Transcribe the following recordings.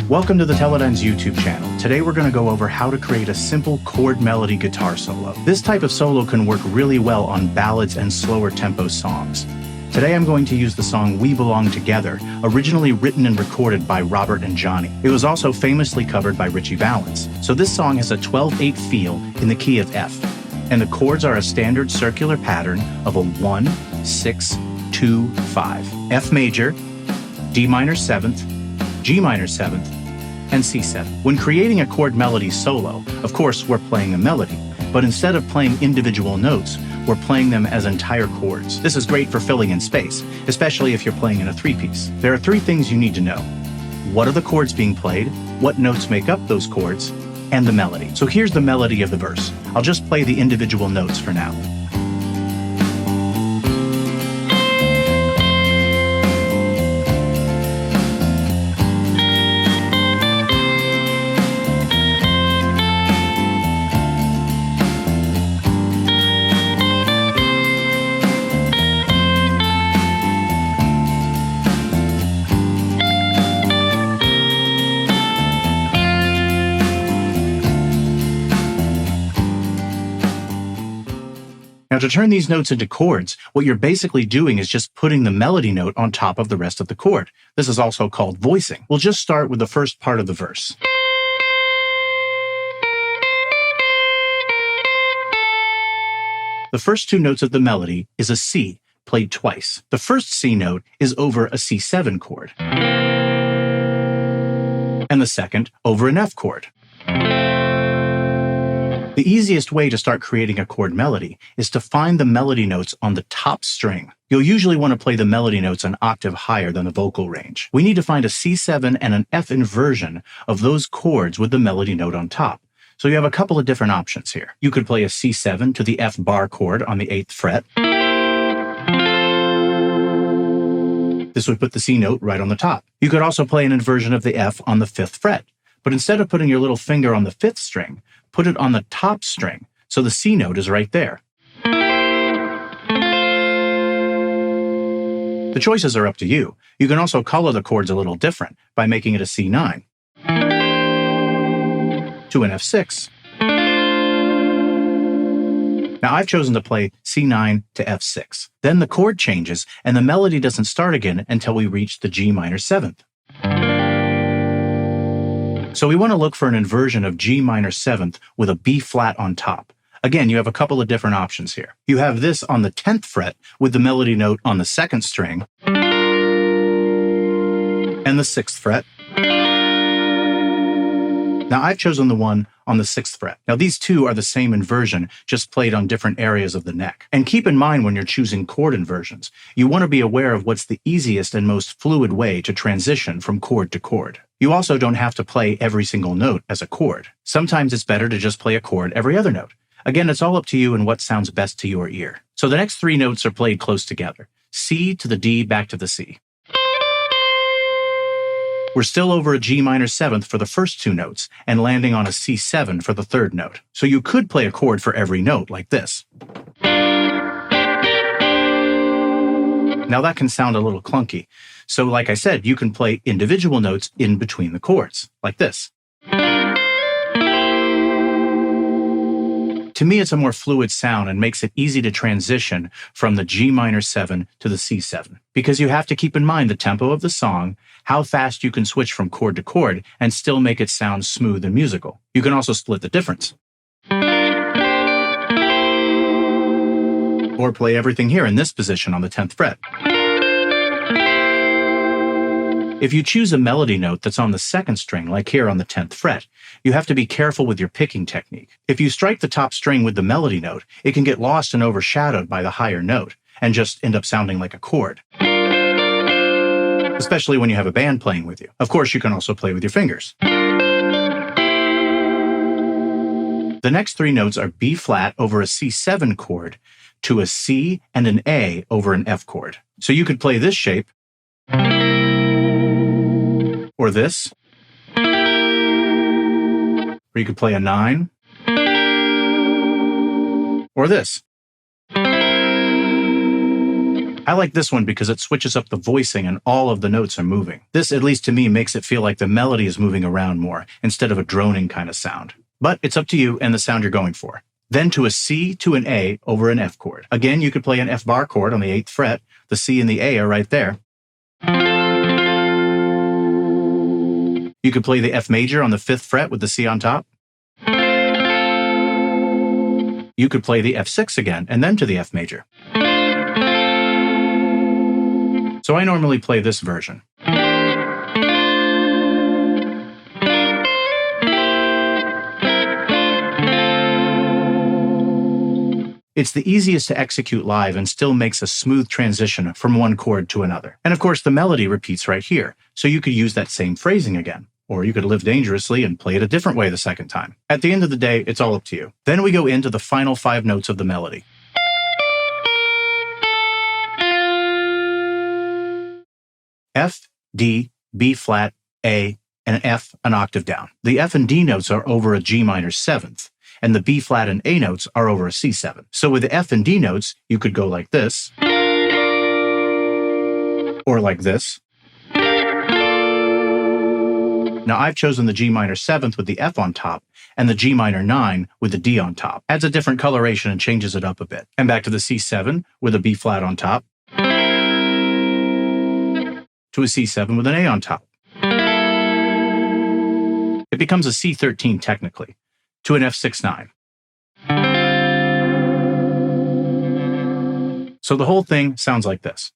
Welcome to the Teledyne's YouTube channel. Today we're going to go over how to create a simple chord melody guitar solo. This type of solo can work really well on ballads and slower tempo songs. Today I'm going to use the song We Belong Together, originally written and recorded by Robert and Johnny. It was also famously covered by Ritchie Valens. So this song has a 12/8 feel in the key of F, and the chords are a standard circular pattern of a 1, 6, 2, 5, F major, D minor 7th, G minor 7th, and C7. When creating a chord melody solo, of course we're playing a melody, but instead of playing individual notes, we're playing them as entire chords. This is great for filling in space, especially if you're playing in a three-piece. There are three things you need to know. What are the chords being played? What notes make up those chords? And the melody. So here's the melody of the verse. I'll just play the individual notes for now. Now, to turn these notes into chords, what you're basically doing is just putting the melody note on top of the rest of the chord. This is also called voicing. We'll just start with the first part of the verse. The first two notes of the melody is a C, played twice. The first C note is over a C7 chord, and the second over an F chord. The easiest way to start creating a chord melody is to find the melody notes on the top string. You'll usually want to play the melody notes an octave higher than the vocal range. We need to find a C7 and an F inversion of those chords with the melody note on top. So you have a couple of different options here. You could play a C7 to the F bar chord on the 8th fret. This would put the C note right on the top. You could also play an inversion of the F on the 5th fret. But instead of putting your little finger on the 5th string, put it on the top string, so the C note is right there. The choices are up to you. You can also color the chords a little different by making it a C9 to an F6. Now I've chosen to play C9 to F6. Then the chord changes and the melody doesn't start again until we reach the G minor 7th. So we want to look for an inversion of G minor 7th with a B flat on top. Again, you have a couple of different options here. You have this on the 10th fret with the melody note on the 2nd string and the 6th fret. Now I've chosen the one on the 6th fret. Now these two are the same inversion, just played on different areas of the neck. And keep in mind when you're choosing chord inversions, you want to be aware of what's the easiest and most fluid way to transition from chord to chord. You also don't have to play every single note as a chord. Sometimes it's better to just play a chord every other note. Again, it's all up to you and what sounds best to your ear. So the next three notes are played close together. C to the D back to the C. We're still over a G minor 7th for the first two notes and landing on a C7 for the third note. So you could play a chord for every note like this. Now that can sound a little clunky. So like I said, you can play individual notes in between the chords, like this. To me, it's a more fluid sound and makes it easy to transition from the G minor 7 to the C7, because you have to keep in mind the tempo of the song, how fast you can switch from chord to chord and still make it sound smooth and musical. You can also split the difference. Or play everything here in this position on the 10th fret. If you choose a melody note that's on the 2nd string, like here on the 10th fret, you have to be careful with your picking technique. If you strike the top string with the melody note, it can get lost and overshadowed by the higher note and just end up sounding like a chord. Especially when you have a band playing with you. Of course, you can also play with your fingers. The next three notes are B flat over a C7 chord to a C and an A over an F chord. So you could play this shape, or this, or you could play a 9, or this. I like this one because it switches up the voicing and all of the notes are moving. This, at least to me, makes it feel like the melody is moving around more instead of a droning kind of sound. But it's up to you and the sound you're going for. Then to a C to an A over an F chord. Again, you could play an F bar chord on the 8th fret. The C and the A are right there. You could play the F major on the 5th fret with the C on top. You could play the F6 again and then to the F major. So I normally play this version. It's the easiest to execute live and still makes a smooth transition from one chord to another. And of course, the melody repeats right here, so you could use that same phrasing again. Or you could live dangerously and play it a different way the second time. At the end of the day, it's all up to you. Then we go into the final 5 notes of the melody. F, D, B flat, A, and F an octave down. The F and D notes are over a G minor 7th. And the B flat and A notes are over a C7. So with the F and D notes, you could go like this, or like this. Now I've chosen the G minor 7th with the F on top, and the G minor 9 with the D on top. Adds a different coloration and changes it up a bit. And back to the C7 with a B flat on top, to a C7 with an A on top. It becomes a C13 technically, to an F6-9. So the whole thing sounds like this.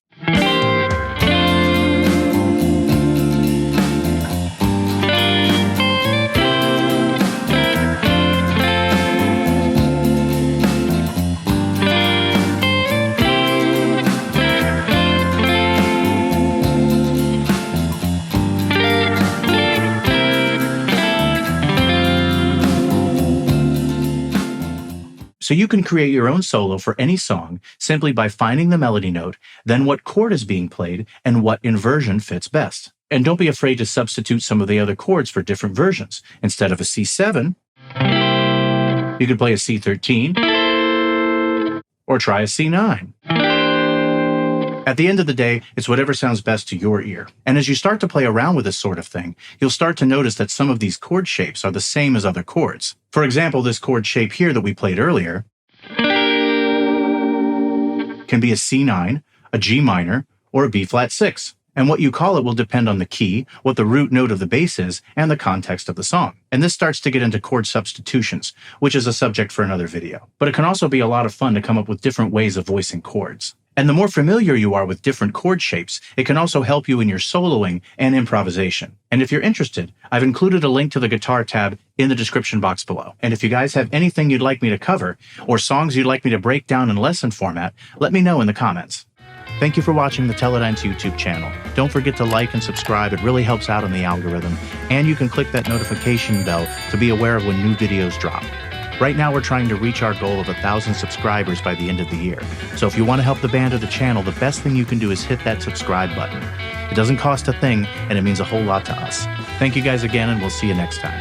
So you can create your own solo for any song simply by finding the melody note, then what chord is being played, and what inversion fits best. And don't be afraid to substitute some of the other chords for different versions. Instead of a C7, you could play a C13, or try a C9. At the end of the day, it's whatever sounds best to your ear. And as you start to play around with this sort of thing, you'll start to notice that some of these chord shapes are the same as other chords. For example, this chord shape here that we played earlier can be a C9, a G minor, or a B flat 6. And what you call it will depend on the key, what the root note of the bass is, and the context of the song. And this starts to get into chord substitutions, which is a subject for another video. But it can also be a lot of fun to come up with different ways of voicing chords. And the more familiar you are with different chord shapes, it can also help you in your soloing and improvisation. And if you're interested, I've included a link to the guitar tab in the description box below. And if you guys have anything you'd like me to cover, or songs you'd like me to break down in lesson format, let me know in the comments. Thank you for watching the Teledyne's YouTube channel. Don't forget to like and subscribe, it really helps out on the algorithm. And you can click that notification bell to be aware of when new videos drop. Right now, we're trying to reach our goal of 1,000 subscribers by the end of the year. So if you want to help the band or the channel, the best thing you can do is hit that subscribe button. It doesn't cost a thing, and it means a whole lot to us. Thank you guys again, and we'll see you next time.